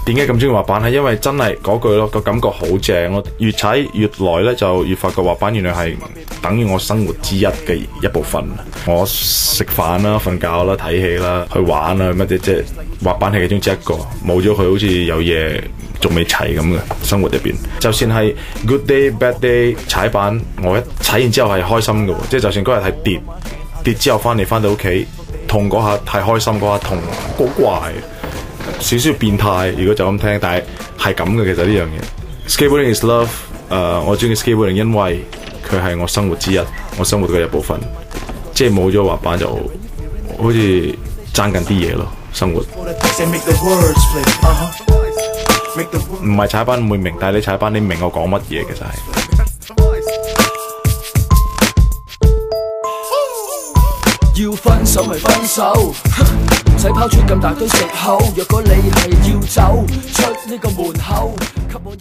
點解咁中意滑板係因為真係嗰句咯，個感覺好正咯。越踩越耐咧，就越發覺滑板原來係等於我生活之一嘅一部分。我食飯啦、瞓覺啦、睇戲啦、去玩啊乜嘢，即係滑板係其中之一個。冇咗佢好似有嘢仲未齊咁嘅生活入邊。就算係 good day bad day 踩板，我一踩完之後係開心嘅，即係就算嗰日係跌之後翻到屋企痛嗰下係開心，嗰下痛好怪。少少變態，如果就咁聽，但係咁嘅其實呢樣嘢。Skateboarding is love， 我中意 skateboarding， 因為佢係我生活之一，我生活嘅一部分。即係冇咗滑板就好似爭緊啲嘢咯，生活。唔係踩板唔會明，但係你踩板你明我講乜嘢其實係。要分手咪分手，唔使拋出咁大堆藉口。若果你係要走出呢個門口，給我一